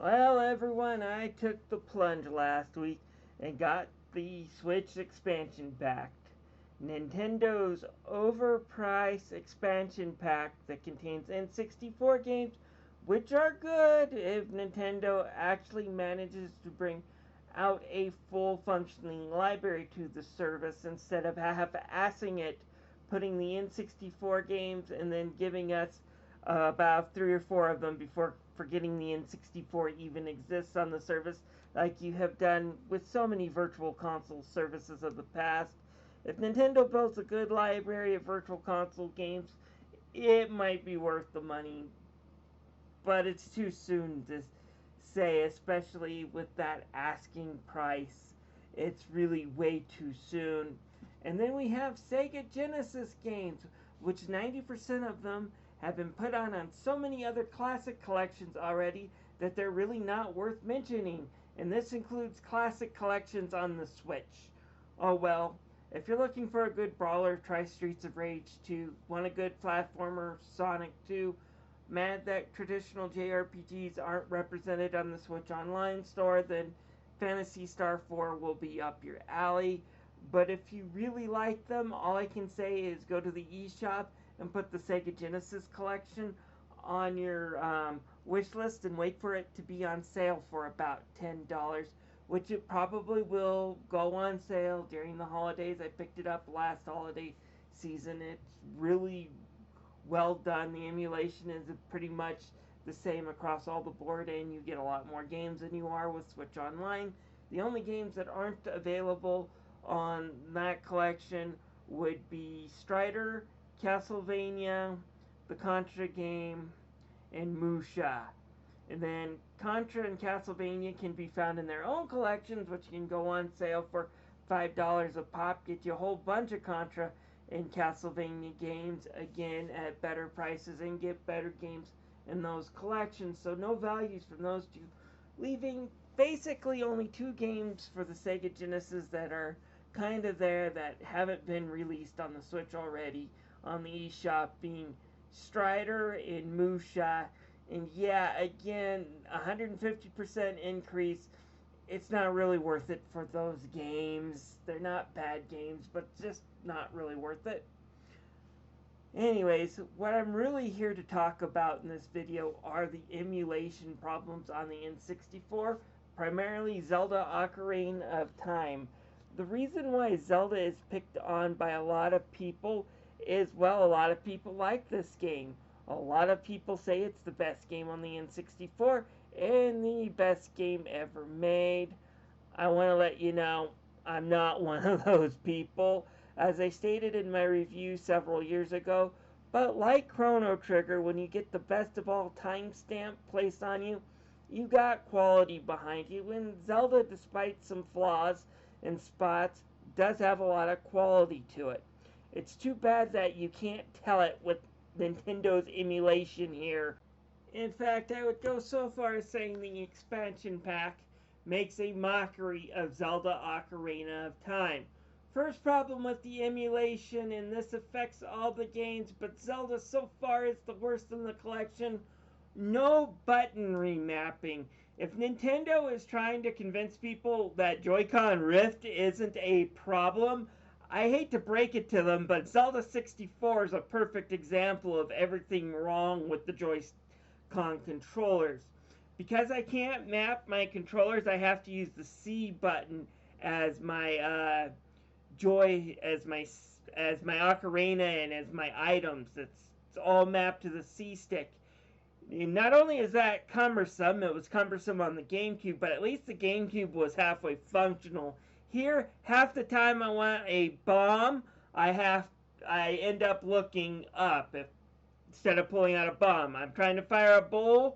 Well, everyone, I took the plunge last week and got the Switch expansion pack. Nintendo's overpriced expansion pack that contains N64 games, which are good if Nintendo actually manages to bring out a full functioning library to the service instead of half-assing it, putting the N64 games and then giving us about three or four of them before forgetting the N64 even exists on the service, like you have done with so many virtual console services of the past. If Nintendo builds a good library of virtual console games, it might be worth the money, but it's too soon to say, especially with that asking price. It's really way too soon. And then we have Sega Genesis games, which 90% of them have been put on so many other classic collections already that they're really not worth mentioning. And this includes classic collections on the Switch. Oh well, if you're looking for a good brawler, try Streets of Rage 2. Want a good platformer, Sonic 2. Mad that traditional JRPGs aren't represented on the Switch Online store, then Phantasy Star 4 will be up your alley. But if you really like them, all I can say is go to the eShop and put the Sega Genesis collection on your wish list and wait for it to be on sale for about $10, which it probably will go on sale during the holidays. I picked it up last holiday season. It's really well done. The emulation is pretty much the same across all the board, and you get a lot more games than you are with Switch Online. The only games that aren't available on that collection would be Strider, Castlevania, the Contra game, and Musha. And then Contra and Castlevania can be found in their own collections, which can go on sale for $5 a pop. Get you a whole bunch of Contra and Castlevania games again at better prices and get better games in those collections. So no values from those two, leaving basically only two games for the Sega Genesis that are kind of there that haven't been released on the Switch already on the eShop, being Strider and Musha. And yeah, again, 150% increase. It's not really worth it for those games. They're not bad games, but just not really worth it. Anyways, what I'm really here to talk about in this video are the emulation problems on the N64, primarily Zelda Ocarina of Time. The reason why Zelda is picked on by a lot of people is, well, a lot of people like this game. A lot of people say it's the best game on the N64 and the best game ever made. I want to let you know I'm not one of those people, as I stated in my review several years ago. But like Chrono Trigger, when you get the best of all timestamp placed on you, you got quality behind you. And Zelda, despite some flaws and spots, does have a lot of quality to it. It's too bad that you can't tell it with Nintendo's emulation here. In fact, I would go so far as saying the expansion pack makes a mockery of Zelda Ocarina of Time. First problem with the emulation, and this affects all the games, but Zelda so far is the worst in the collection. No button remapping. If Nintendo is trying to convince people that Joy-Con Rift isn't a problem, I hate to break it to them, but Zelda 64 is a perfect example of everything wrong with the Joy-Con controllers. Because I can't map my controllers, I have to use the C button as my as my ocarina and as my items. It's all mapped to the C stick. And not only is that cumbersome, it was cumbersome on the GameCube, but at least the GameCube was halfway functional. Here, half the time I want a bomb, I end up looking up instead of pulling out a bomb. I'm trying to fire a bow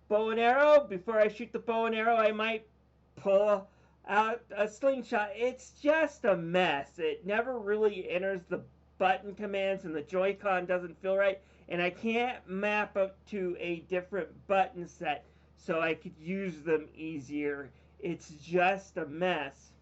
and arrow. Before I shoot the bow and arrow, I might pull out a slingshot. It's just a mess. It never really enters the button commands, and the Joy-Con doesn't feel right. And I can't map up to a different button set so I could use them easier. It's just a mess.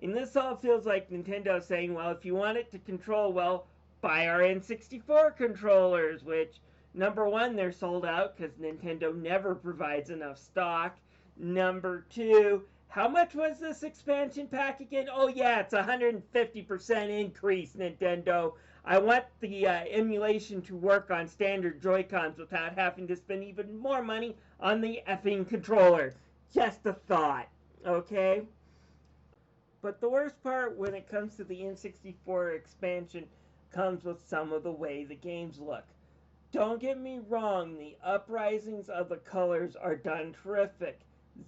And this all feels like Nintendo saying, well, if you want it to control well, buy our N64 controllers, which Number one, they're sold out because Nintendo never provides enough stock. Number two, how much was this expansion pack again? Oh, yeah, it's a 150% increase, Nintendo. I want the emulation to work on standard Joy-Cons without having to spend even more money on the effing controller. Just a thought, okay? But the worst part when it comes to the N64 expansion comes with some of the way the games look. Don't get me wrong, the uprisings of the colors are done terrific.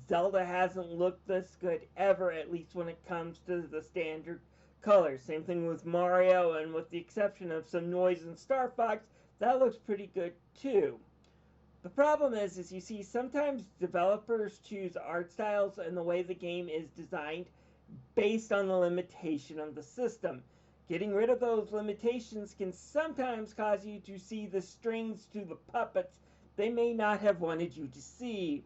Zelda hasn't looked this good ever, at least when it comes to the standard colors. Same thing with Mario, and with the exception of some noise in Star Fox, that looks pretty good too. The problem is you see, sometimes developers choose art styles and the way the game is designed based on the limitation of the system. Getting rid of those limitations can sometimes cause you to see the strings to the puppets they may not have wanted you to see.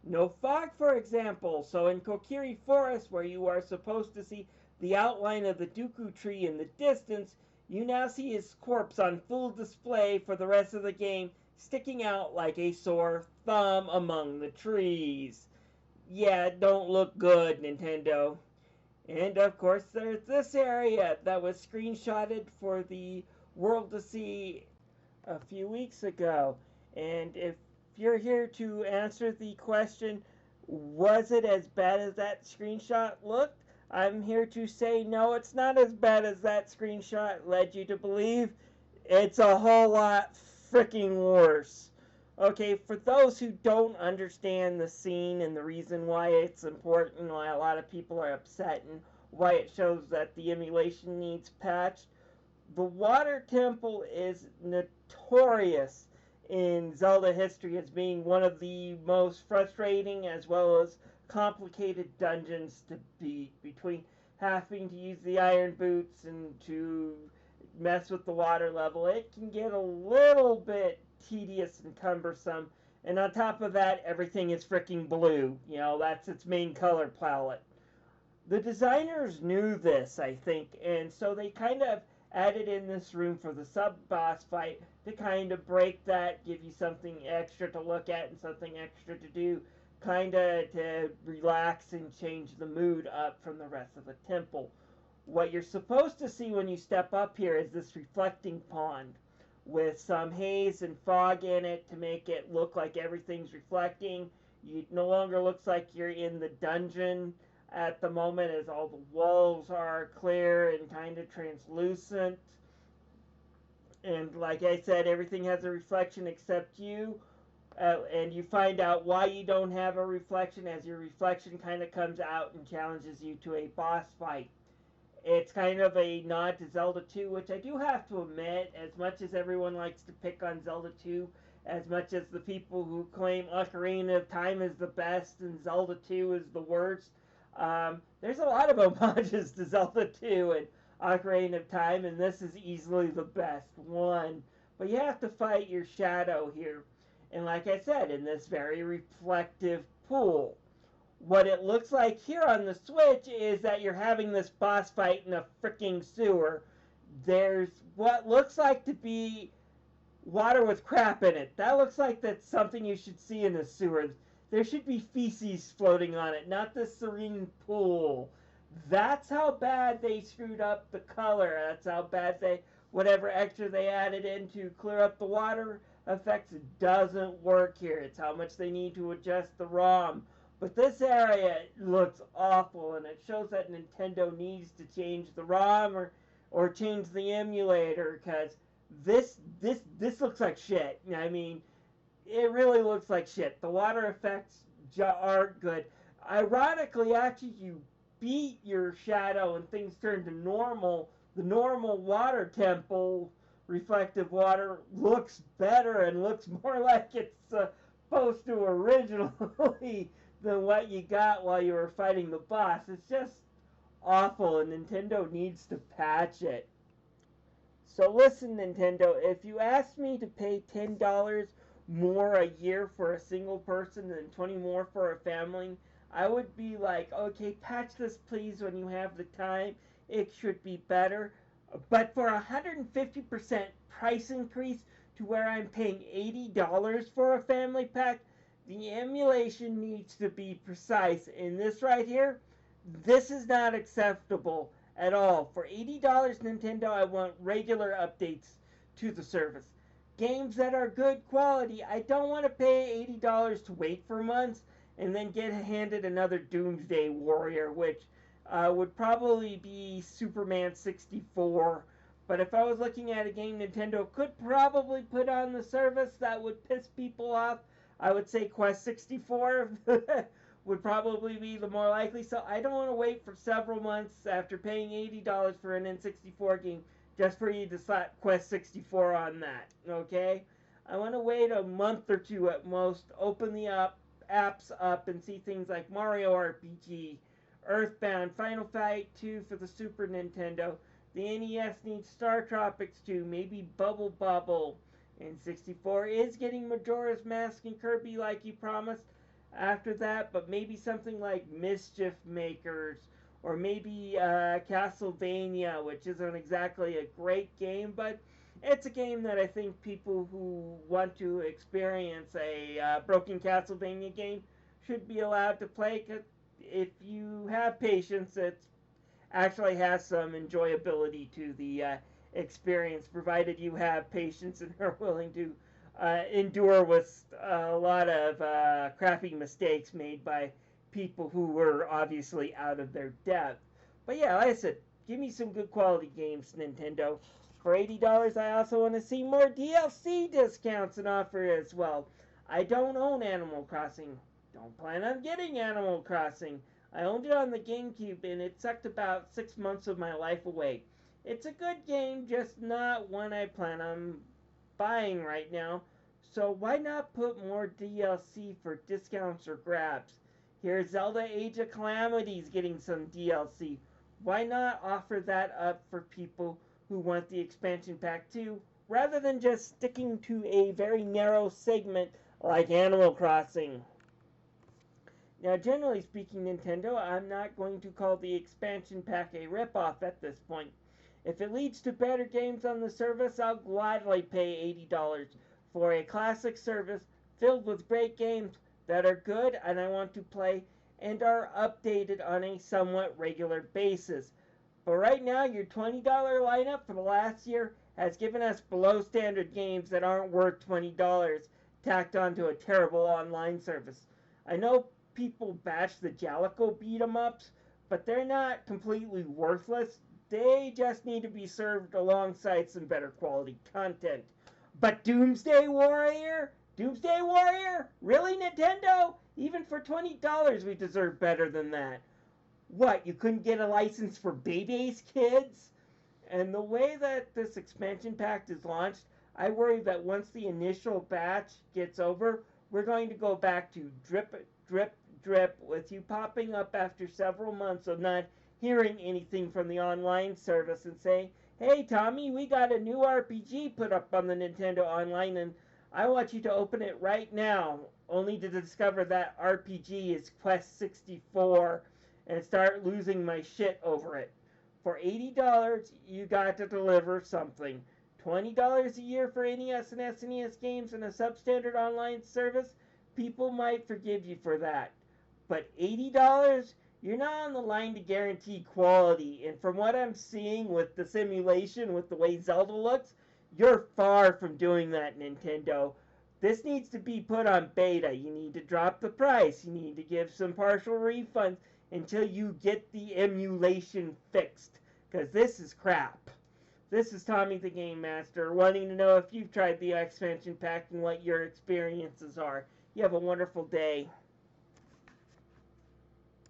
No fog, for example, so in Kokiri Forest, where you are supposed to see the outline of the Dooku tree in the distance, you now see his corpse on full display for the rest of the game, sticking out like a sore thumb among the trees. Yeah, it don't look good, Nintendo. And of course, there's this area that was screenshotted for the world to see a few weeks ago. And if you're here to answer the question, was it as bad as that screenshot looked? I'm here to say no, it's not as bad as that screenshot led you to believe. It's a whole lot freaking worse. Okay, for those who don't understand the scene and the reason why it's important, why a lot of people are upset, and why it shows that the emulation needs patched, the Water Temple is notorious in Zelda history as being one of the most frustrating as well as complicated dungeons to beat, between having to use the iron boots and to mess with the water level. It can get a little bit tedious and cumbersome, and on top of that, everything is freaking blue. You know, that's its main color palette. The designers knew this, I think, and so they kind of added in this room for the sub-boss fight to kind of break that, give you something extra to look at and something extra to do, kind of to relax and change the mood up from the rest of the temple. What you're supposed to see when you step up here is this reflecting pond with some haze and fog in it to make it look like everything's reflecting. It no longer looks like you're in the dungeon at the moment, as all the walls are clear and kind of translucent. And like I said, everything has a reflection except you. And you find out why you don't have a reflection as your reflection kind of comes out and challenges you to a boss fight. It's kind of a nod to Zelda 2, which I do have to admit, as much as everyone likes to pick on Zelda 2, as much as the people who claim Ocarina of Time is the best and Zelda 2 is the worst, there's a lot of homages to Zelda 2 and Ocarina of Time, and this is easily the best one. But you have to fight your shadow here. And like I said, in this very reflective pool. What it looks like here on the Switch is that you're having this boss fight in a freaking sewer. There's what looks like to be water with crap in it. That looks like that's something you should see in a sewer. There should be feces floating on it, not this serene pool. That's how bad they screwed up the color. That's how bad whatever extra they added in to clear up the water effects doesn't work here. It's how much they need to adjust the ROM. But this area looks awful, and it shows that Nintendo needs to change the ROM or change the emulator, because this looks like shit. I mean, it really looks like shit. The water effects aren't good. Ironically, after you beat your shadow and things turn to normal, the normal water temple reflective water looks better and looks more like it's supposed to originally than what you got while you were fighting the boss. It's just awful, and Nintendo needs to patch it. So listen, Nintendo, if you asked me to pay $10 more a year for a single person and 20 more for a family, I would be like, okay, patch this please when you have the time. It should be better. But for a 150% price increase to where I'm paying $80 for a family pack, the emulation needs to be precise. In this right here, this is not acceptable at all. For $80 Nintendo, I want regular updates to the service. Games that are good quality, I don't want to pay $80 to wait for months and then get handed another Doomsday Warrior, which would probably be Superman 64. But if I was looking at a game Nintendo could probably put on the service that would piss people off, I would say Quest 64 would probably be the more likely. So I don't want to wait for several months after paying $80 for an N64 game just for you to slap Quest 64 on that, okay? I want to wait a month or two at most, open the apps up and see things like Mario RPG, Earthbound, Final Fight 2 for the Super Nintendo. The NES needs Star Tropics 2, maybe Bubble Bobble. And 64 is getting Majora's Mask and Kirby like you promised after that, but maybe something like Mischief Makers, or maybe Castlevania, which isn't exactly a great game, but it's a game that I think people who want to experience a broken Castlevania game should be allowed to play. Cause if you have patience, it actually has some enjoyability to the experience, provided you have patience and are willing to endure with a lot of crappy mistakes made by people who were obviously out of their depth. But yeah, like I said, give me some good quality games, Nintendo. For $80, I also want to see more DLC discounts and offer as well. I don't own Animal Crossing. Don't plan on getting Animal Crossing. I owned it on the GameCube and it sucked about 6 months of my life away. It's a good game, just not one I plan on buying right now. So why not put more DLC for discounts or grabs? Here's Zelda Age of Calamities getting some DLC. Why not offer that up for people who want the expansion pack too, rather than just sticking to a very narrow segment like Animal Crossing? Now, generally speaking, Nintendo, I'm not going to call the expansion pack a ripoff at this point. If it leads to better games on the service, I'll gladly pay $80 for a classic service filled with great games that are good and I want to play and are updated on a somewhat regular basis. But right now, your $20 lineup for the last year has given us below standard games that aren't worth $20 tacked onto a terrible online service. I know people bash the Jalico beat 'em ups, but they're not completely worthless. They just need to be served alongside some better quality content. But Doomsday Warrior? Doomsday Warrior? Really, Nintendo? Even for $20, we deserve better than that. What, you couldn't get a license for Bebe's Kids? And the way that this expansion pack is launched, I worry that once the initial batch gets over, we're going to go back to drip, drip, drip, with you popping up after several months of not hearing anything from the online service and saying, hey Tommy, we got a new RPG put up on the Nintendo Online and I want you to open it right now, only to discover that RPG is Quest 64 and start losing my shit over it. For $80, you got to deliver something. $20 a year for NES and SNES games and a substandard online service, people might forgive you for that. But $80? You're not on the line to guarantee quality. And from what I'm seeing with the simulation, with the way Zelda looks, you're far from doing that, Nintendo. This needs to be put on beta. You need to drop the price. You need to give some partial refunds until you get the emulation fixed. Because this is crap. This is Tommy the Game Master, wanting to know if you've tried the expansion pack and what your experiences are. You have a wonderful day.